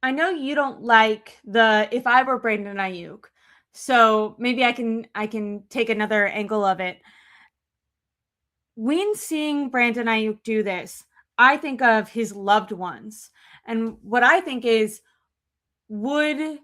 I know you don't like the if I were Brandon Aiyuk. So maybe I can take another angle of it. When seeing Brandon Aiyuk do this, I think of his loved ones. And what I think is would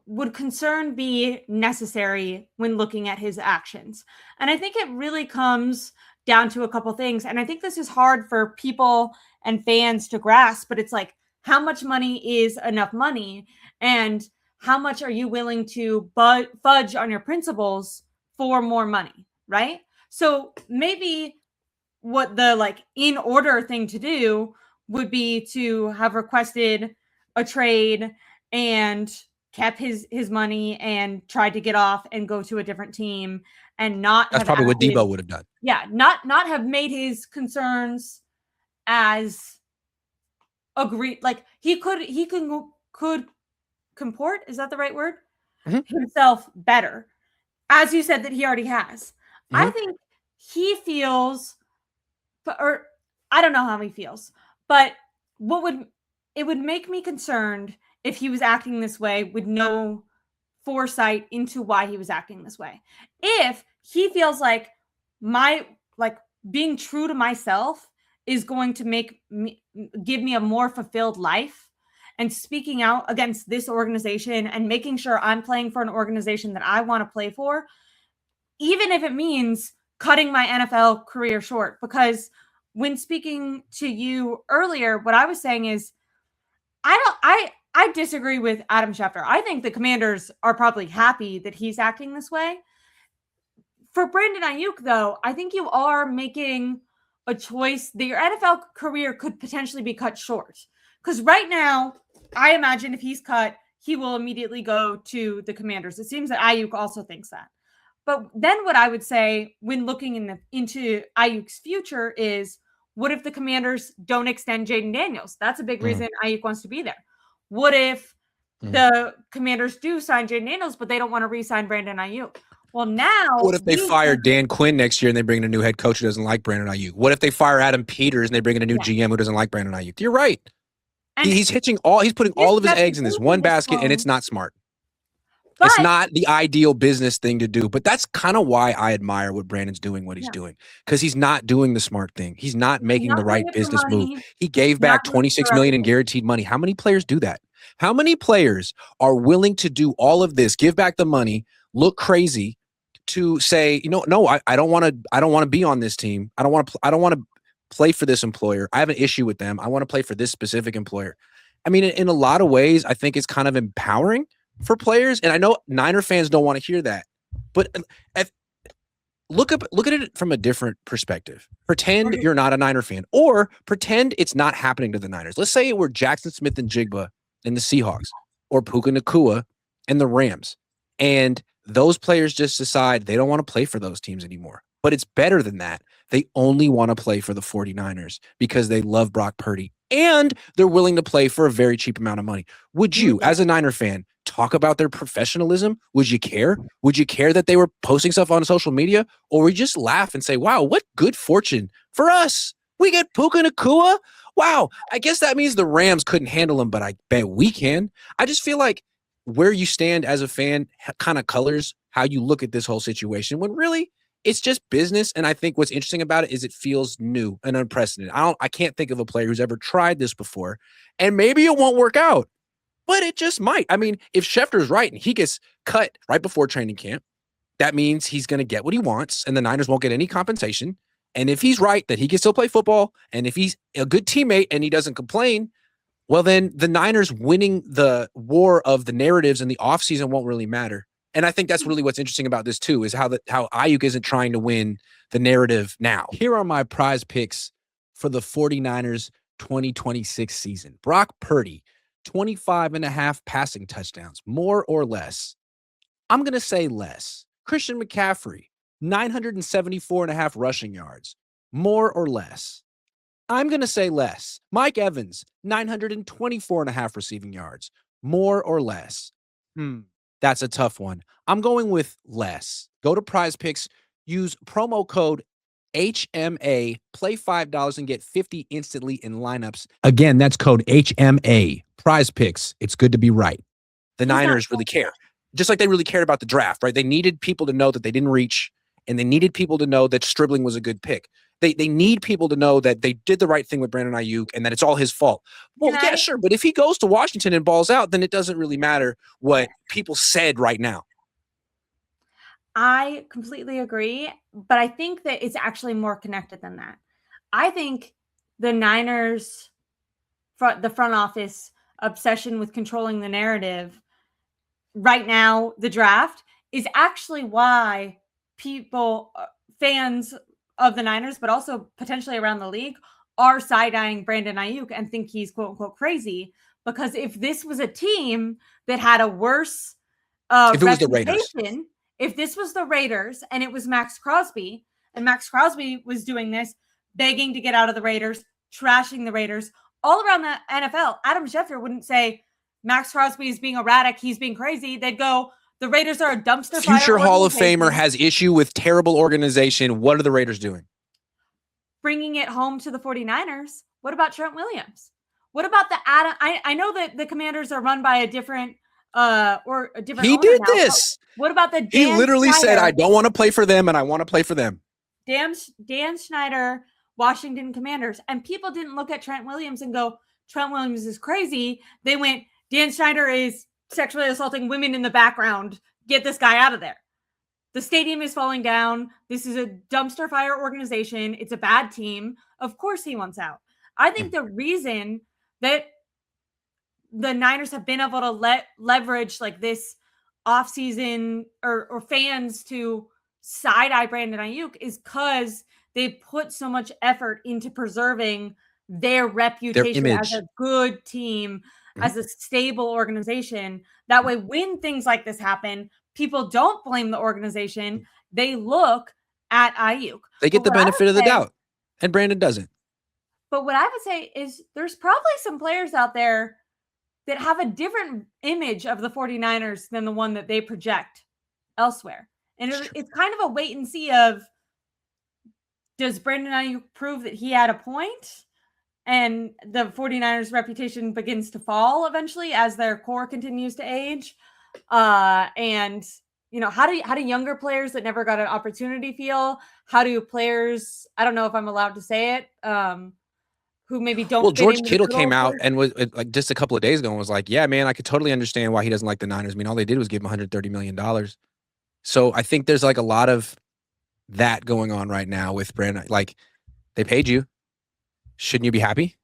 would concern be necessary when looking at his actions? And I think it really comes down to a couple things. And I think this is hard for people and fans to grasp, but it's like, how much money is enough money? And how much are you willing to fudge on your principles for more money? Right. So maybe what the like in order thing to do would be to have requested a trade and kept his money and tried to get off and go to a different team and not That's have probably what acted, Debo would have done. yeah, not have made his concerns as agreed, like he could comport, is that the right word, Hmm. himself better, as you said that he already has. I Hmm. think he feels, or I don't know how he feels, but what would it would make me concerned if he was acting this way with no foresight into why he was acting this way. If he feels like my like being true to myself is going to make me give me a more fulfilled life, and speaking out against this organization and making sure I'm playing for an organization that I want to play for, even if it means cutting my NFL career short. Because when speaking to you earlier, what I was saying is I disagree with Adam Schefter. I think the Commanders are probably happy that he's acting this way. For Brandon Aiyuk, though, I think you are making a choice that your NFL career could potentially be cut short. Because right now, I imagine if he's cut, he will immediately go to the Commanders. It seems that Aiyuk also thinks that. But then what I would say when looking into Ayuk's future is, what if the Commanders don't extend Jaden Daniels? That's a big Mm. reason Aiyuk wants to be there. What if Mm. the Commanders do sign Jaden Daniels, but they don't want to re-sign Brandon Aiyuk? Well, now What if they we fire Dan Quinn next year and they bring in a new head coach who doesn't like Brandon Aiyuk? What if they fire Adam Peters and they bring in a new yeah, GM who doesn't like Brandon Aiyuk? You're right. and He's putting his all of his eggs in this one reputation is basket, and it's blown. not smart. It's But not the ideal business thing to do, but that's kind of why I admire what Brandon's doing, what he's yeah, doing, because he's not doing the smart thing. He's not he's making the not doing right it for business move. money. He gave He's not back doing it for 26 million in reputation. guaranteed money. How many players do that? How many players are willing to do all of this, give back the money, look crazy to say, no, I don't want to. I don't want to be on this team. I don't want to. I don't want to play for this employer. I have an issue with them. I want to play for this specific employer. I mean, in a lot of ways, I think it's kind of empowering for players. And I know Niner fans don't want to hear that, but if, look at it from a different perspective. Pretend Okay. you're not a Niner fan, or pretend it's not happening to the Niners. Let's say it were Jackson Smith and Jigba and the Seahawks, or Puka Nakua and the Rams, and those players just decide they don't want to play for those teams anymore. But it's better than that. They only want to play for the 49ers because they love Brock Purdy and they're willing to play for a very cheap amount of money. Would You would you, like as a Niner fan, talk about their professionalism? Would you care? Would you care that they were posting stuff on social media? Or would you just laugh and say, wow, what good fortune for us? We get Puka Nakua. Wow. I guess that means the Rams couldn't handle him, but I bet we can. I just feel like where you stand as a fan kind of colors how you look at this whole situation when really it's just business. And I think what's interesting about it is it feels new and unprecedented. I can't think of a player who's ever tried this before. And maybe it won't work out, but it just might. I mean, if Schefter's right and he gets cut right before training camp, that means he's going to get what he wants and the Niners won't get any compensation. And if he's right that he can still play football, and if he's a good teammate and he doesn't complain, well, then the Niners winning the war of the narratives in the offseason won't really matter. And I think that's really what's interesting about this too, is how Ayuk isn't trying to win the narrative now. Here are my prize picks for the 49ers 2026 season. Brock Purdy, 25 and a half passing touchdowns, more or less. I'm going to say less. Christian McCaffrey, 974 and a half rushing yards, more or less. I'm going to say less. Mike Evans, 924 and a half receiving yards, more or less. That's a tough one. I'm going with less. Go to Prize Picks, use promo code HMA. Play $5 and get 50 instantly in lineups. Again, that's code HMA. PrizePicks. It's good to be right. The Niners really care. Just like they really cared about the draft, right? They needed people to know that they didn't reach, and they needed people to know that Stribling was a good pick. They need people to know that they did the right thing with Brandon Aiyuk and that it's all his fault. Well, yeah, sure. But if he goes to Washington and balls out, then it doesn't really matter what people said right now. I completely agree, but I think that it's actually more connected than that. I think the Niners, the front office obsession with controlling the narrative right now, the draft, is actually why people, fans of the Niners, but also potentially around the league, are side-eyeing Brandon Aiyuk and think he's quote unquote crazy. Because if this was a team that had a worse if it was the Raiders, if this was the Raiders and it was Max Crosby, and Max Crosby was doing this, begging to get out of the Raiders, trashing the Raiders, all around the NFL, Adam Schefter wouldn't say Max Crosby is being erratic, he's being crazy. They'd go, the Raiders are a dumpster fire. Future Hall of Famer has issue with terrible organization. What are the Raiders doing? Bringing it home to the 49ers. What about Trent Williams? What about the Adam? I know that the Commanders are run by a different He did now, this. What about the Dan He literally Schneider, said, I don't want to play for them and I want to play for them. Dan Schneider, Washington Commanders. And people didn't look at Trent Williams and go, Trent Williams is crazy. They went, Dan Schneider is sexually assaulting women in the background. Get this guy out of there. The stadium is falling down. This is a dumpster fire organization. It's a bad team. Of course he wants out. I think the reason that the Niners have been able to leverage like this offseason or fans to side-eye Brandon Aiyuk is because they put so much effort into preserving their reputation as a good team, as a stable organization. That way, when things like this happen, people don't blame the organization. They look at Aiyuk. They get the benefit of the doubt, and Brandon doesn't. But what I would say is there's probably some players out there that have a different image of the 49ers than the one that they project elsewhere. And it's kind of a wait and see of, does Brandon Aiyuk prove that he had a point and the 49ers reputation begins to fall eventually as their core continues to age? And you know, how do younger players that never got an opportunity feel? How do players, I don't know if I'm allowed to say it, who maybe don't. Well, George Kittle came out and was like just a couple of days ago and was like, yeah, man, I could totally understand why he doesn't like the Niners. I mean, all they did was give him $130 million. So I think there's like a lot of that going on right now with Brandon. Like, they paid you. Shouldn't you be happy?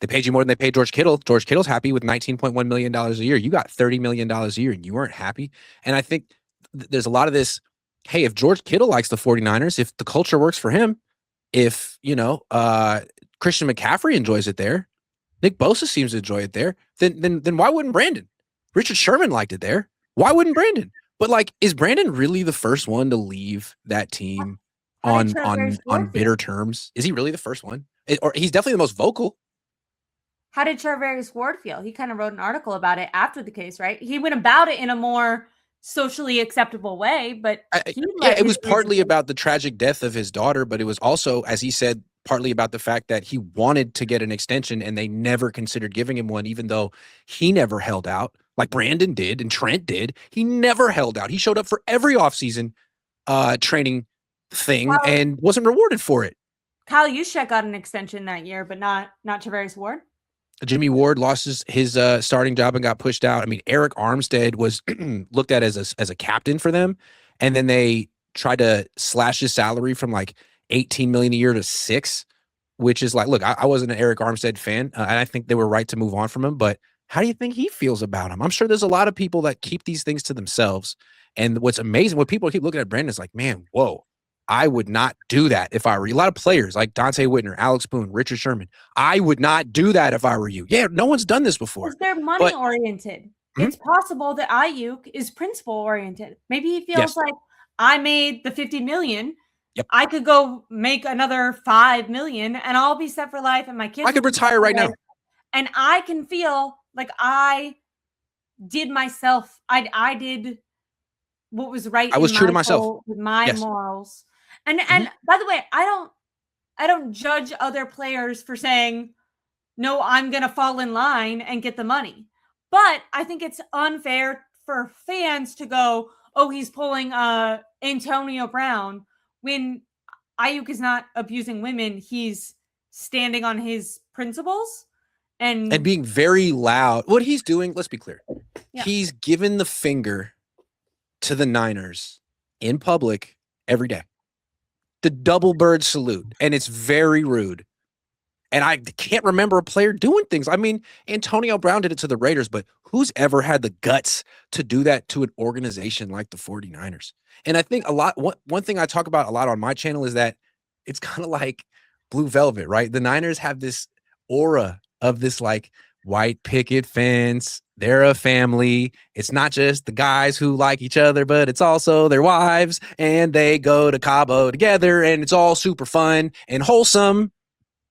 They paid you more than they paid George Kittle. George Kittle's happy with $19.1 million a year. You got $30 million a year and you weren't happy. And I think there's a lot of this, hey, if George Kittle likes the 49ers, if the culture works for him, if, you know, Christian McCaffrey enjoys it there, Nick Bosa seems to enjoy it there, then why wouldn't Brandon? Richard Sherman liked it there. Why wouldn't Brandon? But like, is Brandon really the first one to leave that team on bitter terms? Is he really the first one? Or he's definitely the most vocal. How did Charvarius Ward feel? He kind of wrote an article about it after the case, right? He went about it in a more socially acceptable way, but it was partly about the tragic death of his daughter, but it was also, as he said, partly about the fact that he wanted to get an extension and they never considered giving him one, even though he never held out like Brandon did and Trent did. He never held out. He showed up for every offseason training thing and wasn't rewarded for it. Kyle Juszczyk got an extension that year, but not Charvarius Ward. Jimmy Ward lost his starting job and got pushed out. I mean, Eric Armstead was looked at as a captain for them, and then they tried to slash his salary from like $18 million a year to $6 million, which is like, look, I wasn't an Eric Armstead fan, and I think they were right to move on from him. But how do you think he feels about him? I'm sure there's a lot of people that keep these things to themselves. And what's amazing, what people keep looking at Brandon is like, man, whoa. I would not do that if I were you. A lot of players like Dante Whitner, Alex Boone, Richard Sherman. I would not do that if I were you. Yeah, no one's done this before. They're money oriented. It's possible that Aiyuk is principle oriented. Maybe he feels like, I made the $50 million. Yep. I could go make another $5 million and I'll be set for life. And my kids, I could retire right now. And I can feel like I did myself. I did what was right. I was true to myself with my morals. And by the way, I don't judge other players for saying, no, I'm going to fall in line and get the money. But I think it's unfair for fans to go, oh, he's pulling Antonio Brown when Aiyuk is not abusing women. He's standing on his principles and being very loud. What he's doing, let's be clear. Yeah. He's given the finger to the Niners in public every day. The double bird salute. And it's very rude. And I can't remember a player doing things. I mean, Antonio Brown did it to the Raiders, but who's ever had the guts to do that to an organization like the 49ers? And I think one thing I talk about a lot on my channel is that it's kind of like Blue Velvet, right? The Niners have this aura of this like white picket fence. They're a family. It's not just the guys who like each other, but it's also their wives, and they go to Cabo together, and it's all super fun and wholesome.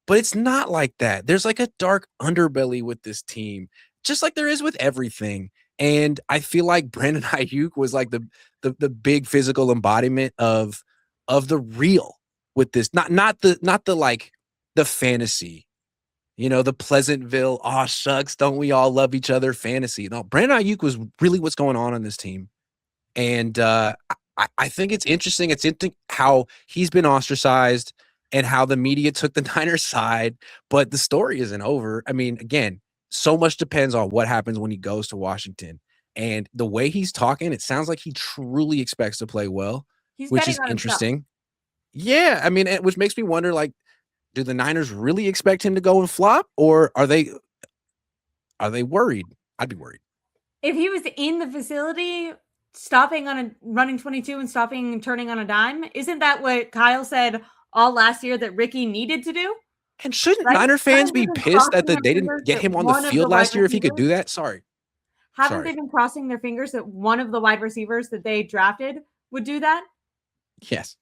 But it's not like that. There's like a dark underbelly with this team, just like there is with everything. And I feel like Brandon Aiyuk was like the big physical embodiment of the real with this. Not the like the fantasy, the Pleasantville, oh shucks, don't we all love each other fantasy. No, Brandon Aiyuk was really what's going on this team. And I think it's interesting. It's interesting how he's been ostracized and how the media took the Niners side, but the story isn't over. I mean, again, so much depends on what happens when he goes to Washington. And the way he's talking, it sounds like he truly expects to play well, which is interesting. Yeah, I mean, which makes me wonder, like, do the Niners really expect him to go and flop, or are they worried? I'd be worried. If he was in the facility, stopping on a running 22 and stopping and turning on a dime, isn't that what Kyle said all last year that Ricky needed to do? And shouldn't Niner fans be pissed that they didn't get him on the field last year if he could do that? Sorry. Haven't they been crossing their fingers that one of the wide receivers that they drafted would do that? Yes.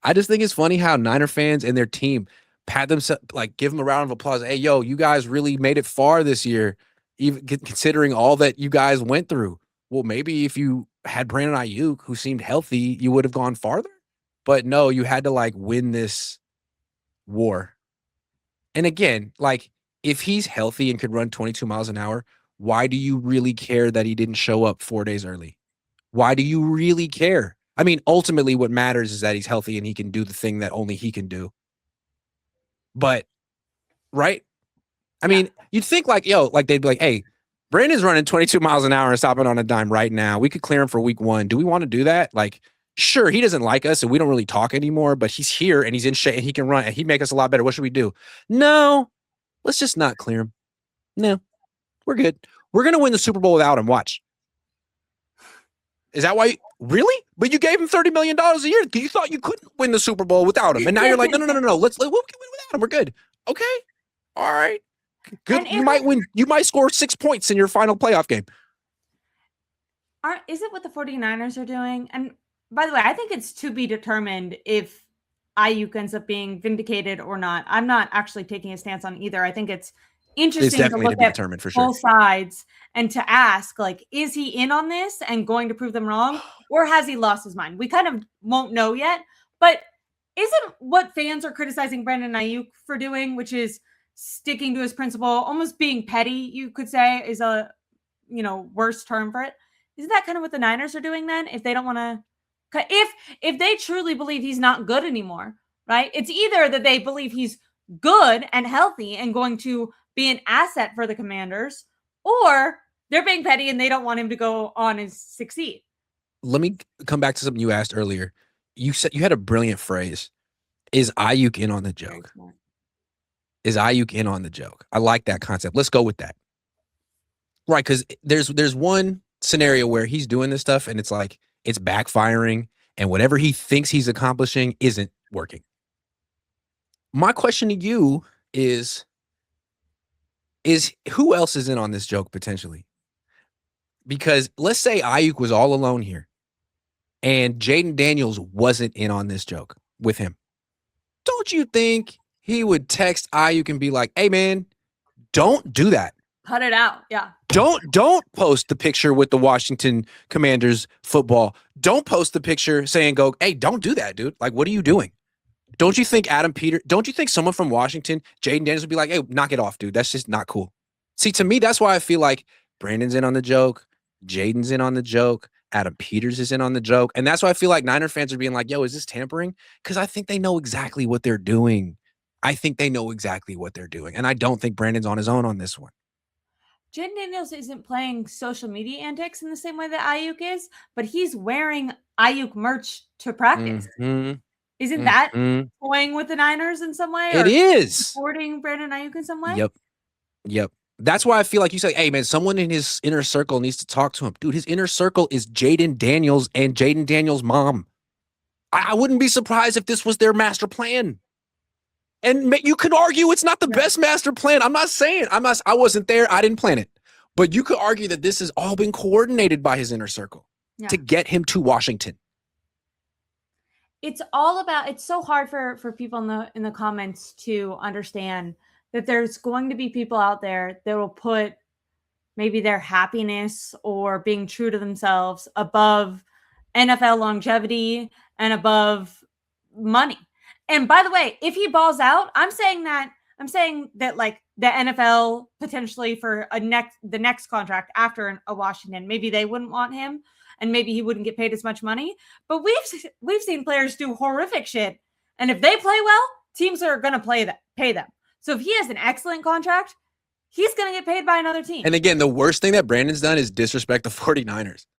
I just think it's funny how Niner fans and their team pat themselves, like give them a round of applause. Hey, yo, you guys really made it far this year, even considering all that you guys went through. Well, maybe if you had Brandon Aiyuk, who seemed healthy, you would have gone farther. But no, you had to like win this war. And again, like if he's healthy and could run 22 miles an hour, why do you really care that he didn't show up 4 days early? Why do you really care? I mean, ultimately what matters is that he's healthy and he can do the thing that only he can do. But, right? I mean, you'd think like, like they'd be like, hey, Brandon's running 22 miles an hour and stopping on a dime right now. We could clear him for week 1. Do we want to do that? Like, sure, he doesn't like us and we don't really talk anymore, but he's here and he's in shape and he can run and he'd make us a lot better. What should we do? No, let's just not clear him. No, we're good. We're going to win the Super Bowl without him. Watch. Is that why? Really? But you gave him $30 million a year. You thought you couldn't win the Super Bowl without him. And now you're like, no. We'll win without him. We're good. Okay. All right. Good. You might win. You might score 6 points in your final playoff game. Is it what the 49ers are doing? And by the way, I think it's to be determined if Aiyuk ends up being vindicated or not. I'm not actually taking a stance on either. I think it's interesting to look at both sides and to ask, like, is he in on this and going to prove them wrong, or has he lost his mind? We kind of won't know yet. But isn't what fans are criticizing Brandon Aiyuk for doing, which is sticking to his principle, almost being petty, you could say, is a worse term for it. Isn't that kind of what the Niners are doing then? If they don't want to, if they truly believe he's not good anymore, right? It's either that they believe he's good and healthy and going to be an asset for the Commanders, or they're being petty and they don't want him to go on and succeed. Let me come back to something you asked earlier. You said you had a brilliant phrase. Is Aiyuk in on the joke? Is Aiyuk in on the joke? I like that concept. Let's go with that. Right, because there's one scenario where he's doing this stuff and it's like it's backfiring and whatever he thinks he's accomplishing isn't working. My question to you is who else is in on this joke potentially? Because let's say Aiyuk was all alone here and Jaden Daniels wasn't in on this joke with him. Don't you think he would text Aiyuk and be like, hey, man, don't do that. Cut it out. Yeah. Don't post the picture with the Washington Commanders football. Don't post the picture saying, "Go, hey, don't do that, dude. Like, what are you doing?" Don't you think don't you think someone from Washington, Jaden Daniels, would be like, "Hey, knock it off, dude. That's just not cool." See, to me, that's why I feel like Brandon's in on the joke, Jaden's in on the joke, Adam Peters is in on the joke, and that's why I feel like Niner fans are being like, "Yo, is this tampering?" Because I think they know exactly what they're doing. I think they know exactly what they're doing, and I don't think Brandon's on his own on this one. Jaden Daniels isn't playing social media antics in the same way that Aiyuk is, but he's wearing Aiyuk merch to practice. Mm-hmm. Isn't that Mm-hmm. toying with the Niners in some way, It or is. supporting Brandon Aiyuk in some way? Yep. That's why I feel like you say, "Hey, man, someone in his inner circle needs to talk to him." Dude, his inner circle is Jaden Daniels and Jaden Daniels' mom. I wouldn't be surprised if this was their master plan. And you could argue it's not the best master plan. I'm not saying I wasn't there. I didn't plan it. But you could argue that this has all been coordinated by his inner circle to get him to Washington. It's all about, it's so hard for people in the comments to understand that there's going to be people out there that will put maybe their happiness or being true to themselves above NFL longevity and above money. And by the way, if he balls out, I'm saying that like the NFL potentially for the next contract after a Washington, maybe they wouldn't want him and maybe he wouldn't get paid as much money. But we've seen players do horrific shit, and if they play well, teams are going to pay them. So if he has an excellent contract, he's going to get paid by another team. And again, the worst thing that Brandon's done is disrespect the 49ers.